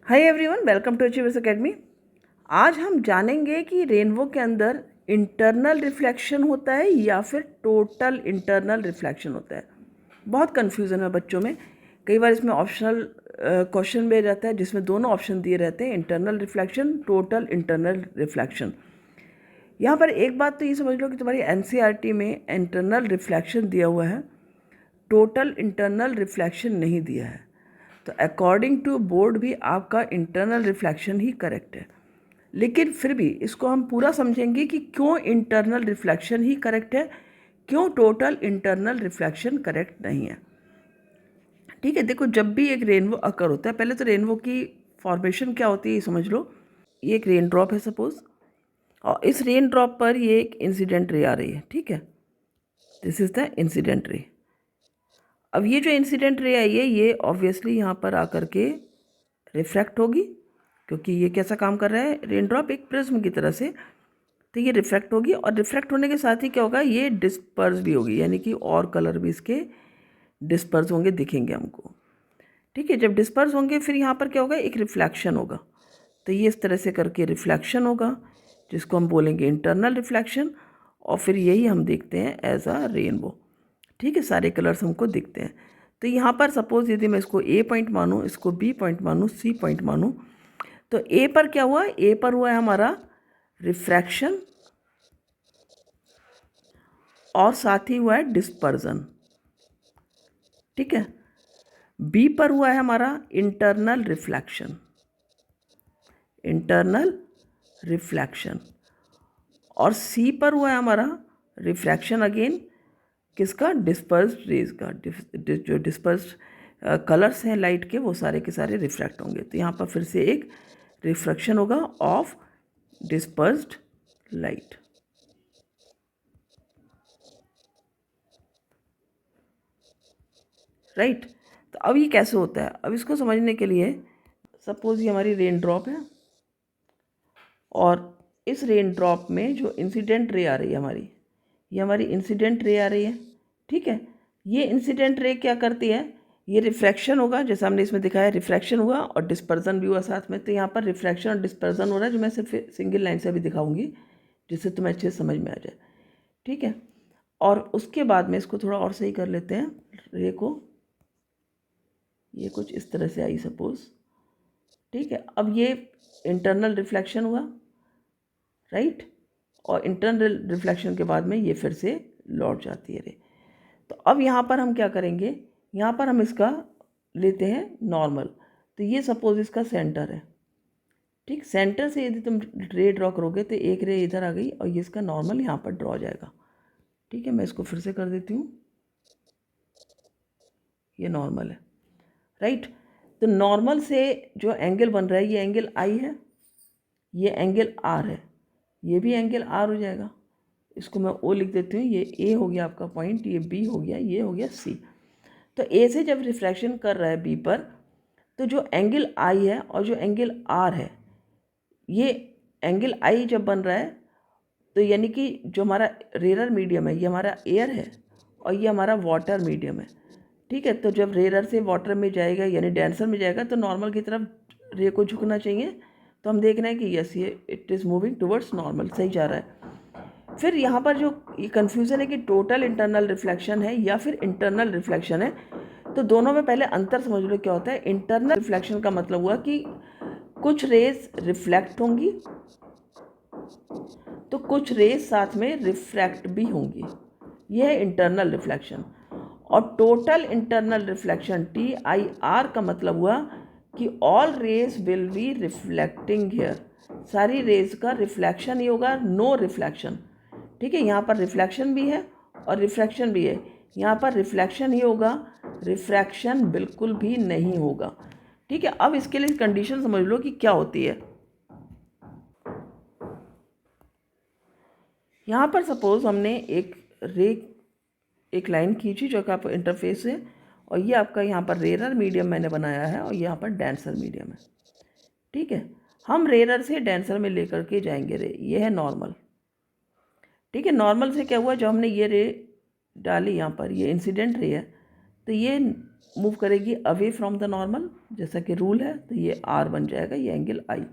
Hi everyone, welcome to achievers academy. आज हम जानेंगे कि रेनबो के अंदर इंटरनल रिफ्लेक्शन होता है या फिर टोटल इंटरनल रिफ्लेक्शन होता है। बहुत कन्फ्यूज़न है बच्चों में। कई बार इसमें ऑप्शनल क्वेश्चन भी रहता है जिसमें दोनों ऑप्शन दिए रहते हैं, internal reflection, total internal reflection. यहाँ पर एक बात तो ये समझ लो कि तुम्हारी एनसीईआरटी में इंटरनल रिफ्लेक्शन दिया हुआ है, टोटल इंटरनल रिफ्लेक्शन नहीं दिया है। तो अकॉर्डिंग टू बोर्ड भी आपका इंटरनल रिफ्लेक्शन ही करेक्ट है, लेकिन फिर भी इसको हम पूरा समझेंगे कि क्यों इंटरनल रिफ्लेक्शन ही करेक्ट है, क्यों टोटल इंटरनल रिफ्लेक्शन करेक्ट नहीं है। ठीक है, देखो, जब भी एक रेनबो अकर होता है, पहले तो रेनबो की फॉर्मेशन क्या होती है ये समझ लो। ये एक रेन ड्रॉप है सपोज, और इस रेन ड्रॉप पर ये एक इंसिडेंट रे आ रही है। ठीक है, this is the incident ray. अब ये जो इंसिडेंट रे आई है ये ऑब्वियसली यहाँ पर आकर के रिफ्रैक्ट होगी, क्योंकि ये कैसा काम कर रहा है, रेन ड्रॉप एक प्रिज्म की तरह से। तो ये रिफ्रैक्ट होगी, और रिफ्रैक्ट होने के साथ ही क्या होगा, ये डिस्पर्स भी होगी, यानी कि और कलर भी इसके डिस्पर्स होंगे, दिखेंगे हमको। ठीक है, जब डिस्पर्स होंगे फिर यहाँ पर क्या होगा, एक रिफ्लेक्शन होगा। तो ये इस तरह से करके रिफ्लेक्शन होगा, जिसको हम बोलेंगे इंटरनल रिफ्लेक्शन, और फिर यही हम देखते हैं एज अ रेनबो। ठीक है, सारे कलर्स हमको दिखते हैं। तो यहाँ पर सपोज यदि मैं इसको ए पॉइंट मानूँ, इसको बी पॉइंट मानूँ, सी पॉइंट मानूँ, तो ए पर क्या हुआ, ए पर हुआ है हमारा रिफ्रैक्शन, और साथ ही हुआ है डिस्पर्जन। ठीक है, बी पर हुआ है हमारा इंटरनल रिफ्लेक्शन, इंटरनल रिफ्लेक्शन, और सी पर हुआ है हमारा रिफ्रैक्शन अगेन, किसका, डिस्पर्स्ड रेज का। जो डिस्पर्स्ड कलर्स हैं लाइट के, वो सारे के सारे रिफ्रैक्ट होंगे। तो यहाँ पर फिर से एक रिफ्रैक्शन होगा ऑफ डिस्पर्स्ड लाइट। राइट, तो अब ये कैसे होता है, अब इसको समझने के लिए सपोज ये हमारी रेन ड्रॉप है, और इस रेन ड्रॉप में जो इंसिडेंट रे आ रही है हमारी, ये हमारी इंसिडेंट रे आ रही है। ठीक है, ये इंसिडेंट रे क्या करती है, ये रिफ्रैक्शन होगा, जैसे हमने इसमें दिखाया, रिफ्रैक्शन हुआ और डिस्पर्जन भी हुआ साथ में। तो यहाँ पर रिफ्रैक्शन और डिस्पर्जन हो रहा है, जो मैं सिर्फ सिंगल लाइन से अभी दिखाऊंगी, जिससे तुम्हें अच्छे से समझ में आ जाए। ठीक है, और उसके बाद में इसको थोड़ा और सही कर लेते हैं रे को। ये कुछ इस तरह से आई सपोज। ठीक है, अब ये इंटरनल रिफ्लेक्शन हुआ, राइट, और इंटरनल रिफ्लेक्शन के बाद में ये फिर से लौट जाती है रे। तो अब यहाँ पर हम क्या करेंगे, यहाँ पर हम इसका लेते हैं नॉर्मल। तो ये सपोज इसका सेंटर है। ठीक, सेंटर से यदि तुम रे ड्रॉ करोगे तो एक रे इधर आ गई, और ये इसका नॉर्मल यहाँ पर ड्रॉ हो जाएगा। ठीक है, मैं इसको फिर से कर देती हूँ, ये नॉर्मल है। राइट, तो नॉर्मल से जो एंगल बन रहा है, ये एंगल आई है, ये एंगल आर है, ये भी एंगल आर हो जाएगा। इसको मैं ओ लिख देती हूँ, ये ए हो गया आपका पॉइंट, ये बी हो गया, ये हो गया सी। तो ए से जब रिफ्रैक्शन कर रहा है बी पर, तो जो एंगल आई है और जो एंगल आर है, ये एंगल आई जब बन रहा है, तो यानी कि जो हमारा रेयर मीडियम है, ये हमारा एयर है, और ये हमारा वाटर मीडियम है। ठीक है, तो जब रेयर से वाटर में जाएगा, यानी डेंसर में जाएगा, तो नॉर्मल की तरफ रे को झुकना चाहिए। तो हम देख रहे हैं कि यस, ये it is moving towards normal, सही जा रहा है। फिर यहाँ पर जो ये कन्फ्यूज़न है कि टोटल इंटरनल रिफ्लेक्शन है या फिर इंटरनल रिफ्लेक्शन है, तो दोनों में पहले अंतर समझ लो क्या होता है। इंटरनल रिफ्लेक्शन का मतलब हुआ कि कुछ रेज रिफ्लेक्ट होंगी, तो कुछ रेज साथ में रिफ्रैक्ट भी होंगी, यह है इंटरनल रिफ्लेक्शन। और टोटल इंटरनल रिफ्लेक्शन TIR का मतलब हुआ कि all rays will be reflecting here, सारी रेज का रिफ्लेक्शन ही होगा, नो रिफ्लेक्शन। ठीक है, यहाँ पर रिफ्लेक्शन भी है और रिफ्रैक्शन भी है, यहाँ पर रिफ्लेक्शन ही होगा, रिफ्रैक्शन बिल्कुल भी नहीं होगा। ठीक है, अब इसके लिए कंडीशन समझ लो कि क्या होती है। यहाँ पर सपोज हमने एक लाइन खींची जो कि आपका इंटरफेस है, और ये आपका यहाँ पर रेरर मीडियम मैंने बनाया है, और यहाँ पर डेंसर मीडियम है। ठीक है, हम रेरर से डेंसर में लेकर के जाएंगे रे, ये है नॉर्मल। ठीक है, नॉर्मल से क्या हुआ, जब हमने ये रे डाली यहाँ पर, ये इंसिडेंट रे है, तो ये मूव करेगी अवे फ्रॉम द नॉर्मल, जैसा कि रूल है, तो ये R बन जाएगा, ये एंगल I।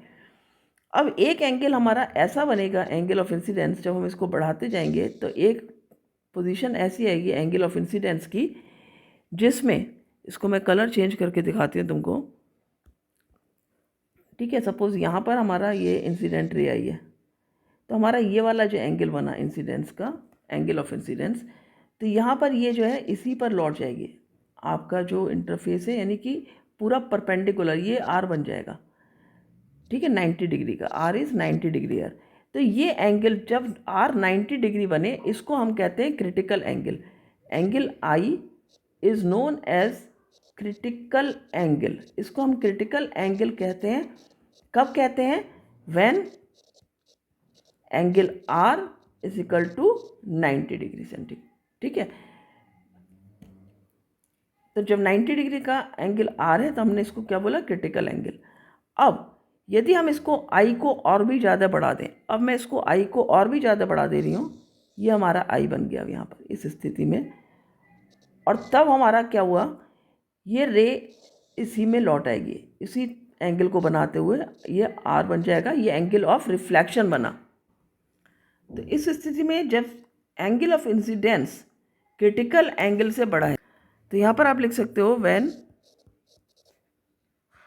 अब एक एंगल हमारा ऐसा बनेगा, एंगल ऑफ इंसिडेंस, जब हम इसको बढ़ाते जाएंगे तो एक पोजीशन ऐसी आएगी एंगल ऑफ इंसिडेंस की, जिसमें इसको मैं कलर चेंज करके दिखाती हूँ तुमको। ठीक है, सपोज़ यहाँ पर हमारा ये इंसिडेंट रे आई है, तो हमारा ये वाला जो एंगल बना इंसिडेंस का, एंगल ऑफ इंसिडेंस, तो यहाँ पर ये जो है इसी पर लौट जाएगी। आपका जो इंटरफेस है यानी कि पूरा परपेंडिकुलर ये R बन जाएगा। ठीक है, 90 डिग्री का, R इज़ 90 डिग्री है। तो ये एंगल जब R 90 डिग्री बने, इसको हम कहते हैं critical angle. Angle I is known as critical angle. इसको हम क्रिटिकल एंगल कहते हैं। कब कहते हैं? When angle R is equal to 90 degree centigrade. ठीक है, तो जब 90 डिग्री का एंगल R है तो हमने इसको क्या बोला? Critical angle. अब यदि हम इसको I को और भी ज़्यादा बढ़ा दें, अब मैं इसको I को और भी ज़्यादा बढ़ा दे रही हूँ, ये हमारा I बन गया यहाँ पर इस स्थिति में, और तब हमारा क्या हुआ, ये रे इसी में लौट आएगी, इसी एंगल को बनाते हुए ये R बन जाएगा, ये एंगल ऑफ रिफ्लेक्शन बना। तो इस स्थिति में जब angle of incidence critical angle से बड़ा है, तो यहाँ पर आप लिख सकते हो when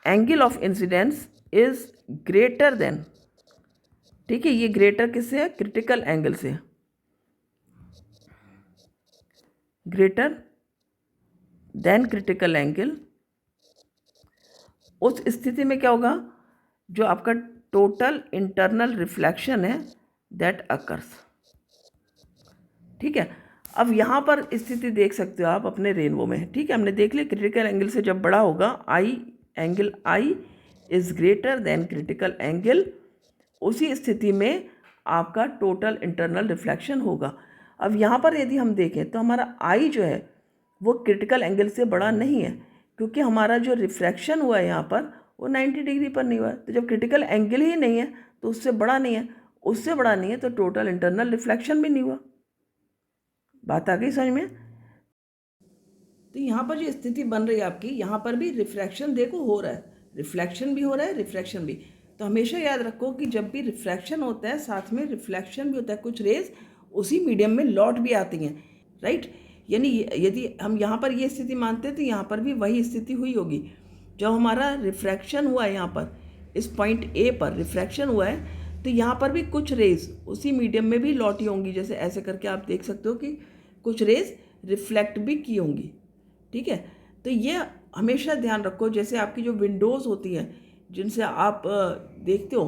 angle of incidence is greater than. ठीक है, ये ग्रेटर किससे है? क्रिटिकल एंगल से। ग्रेटर देन क्रिटिकल एंगल, उस स्थिति में क्या होगा, जो आपका टोटल इंटरनल रिफ्लेक्शन है दैट अकर्स। ठीक है, अब यहाँ पर स्थिति देख सकते हो आप अपने रेनबो में। ठीक है, हमने देख लिया क्रिटिकल एंगल से जब बड़ा होगा angle I is greater than critical angle, उसी स्थिति में आपका टोटल इंटरनल रिफ्लेक्शन होगा। अब यहाँ पर यदि हम देखें तो हमारा I जो है वो क्रिटिकल एंगल से बड़ा नहीं है, क्योंकि हमारा जो रिफ्रैक्शन हुआ है यहाँ पर वो 90 डिग्री पर नहीं हुआ है। तो जब क्रिटिकल एंगल ही नहीं है तो उससे बड़ा नहीं है, उससे बड़ा नहीं है तो टोटल इंटरनल रिफ्लेक्शन भी नहीं हुआ। बात आ गई समझ में? तो यहाँ पर जो स्थिति बन रही है आपकी, यहाँ पर भी रिफ्रैक्शन देखो हो रहा है, रिफ्लेक्शन भी हो रहा है, रिफ्रैक्शन भी। तो हमेशा याद रखो कि जब भी रिफ्रैक्शन होता है साथ में रिफ्लेक्शन भी होता है, कुछ रेज उसी मीडियम में लौट भी आती हैं, राइट। यानी यदि हम यहाँ पर ये स्थिति मानते हैं तो यहाँ पर भी वही स्थिति हुई होगी। जब हमारा रिफ्रैक्शन हुआ है यहाँ पर इस पॉइंट A पर रिफ्रैक्शन हुआ है, तो यहाँ पर भी कुछ रेज उसी मीडियम में भी लौटी होंगी। जैसे ऐसे करके आप देख सकते हो कि कुछ रेज रिफ्लेक्ट भी की होंगी। ठीक है, तो ये हमेशा ध्यान रखो। जैसे आपकी जो विंडोज़ होती हैं जिनसे आप देखते हो,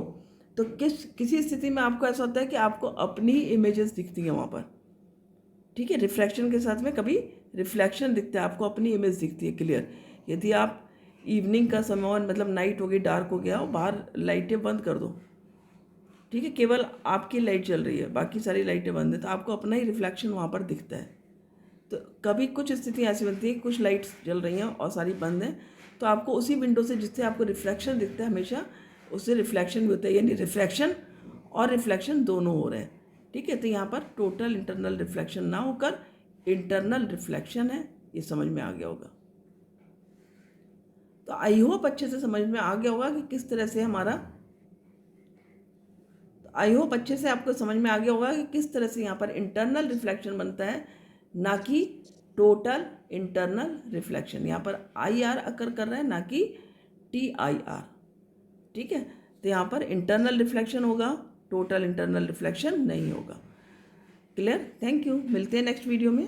तो किसी स्थिति में आपको ऐसा होता है कि आपको अपनी ही इमेजेस दिखती हैं वहाँ पर। ठीक है, रिफ्लेक्शन के साथ में कभी रिफ्लेक्शन दिखता है, आपको अपनी इमेज दिखती है क्लियर। यदि आप इवनिंग का समय, मतलब नाइट हो गई, डार्क हो गया, और बाहर लाइटें बंद कर दो, ठीक है, केवल आपकी लाइट चल रही है, बाकी सारी लाइटें बंद है, तो आपको अपना ही रिफ्लेक्शन वहाँ पर दिखता है। तो कभी कुछ स्थिति ऐसी बनती है, कुछ लाइट्स जल रही हैं और सारी बंद हैं, तो आपको उसी विंडो से जिससे आपको रिफ्लेक्शन दिखता है हमेशा उससे रिफ्लेक्शन भी होता है, यानी रिफ्रैक्शन और रिफ्लेक्शन दोनों हो रहे हैं। ठीक है, तो यहाँ पर टोटल इंटरनल रिफ्लेक्शन ना होकर इंटरनल रिफ्लेक्शन है, ये समझ में आ गया होगा। तो आई होप अच्छे से समझ में आ गया होगा कि किस तरह से हमारा, आई होप अच्छे से आपको समझ में आ गया होगा कि किस तरह से यहाँ पर इंटरनल रिफ्लेक्शन बनता है, ना कि टोटल इंटरनल रिफ्लेक्शन। यहाँ पर IR अकर कर रहा है, ना कि TIR। ठीक है, तो यहाँ पर इंटरनल रिफ्लेक्शन होगा, टोटल इंटरनल रिफ्लेक्शन नहीं होगा। क्लियर? थैंक यू, मिलते हैं नेक्स्ट वीडियो में।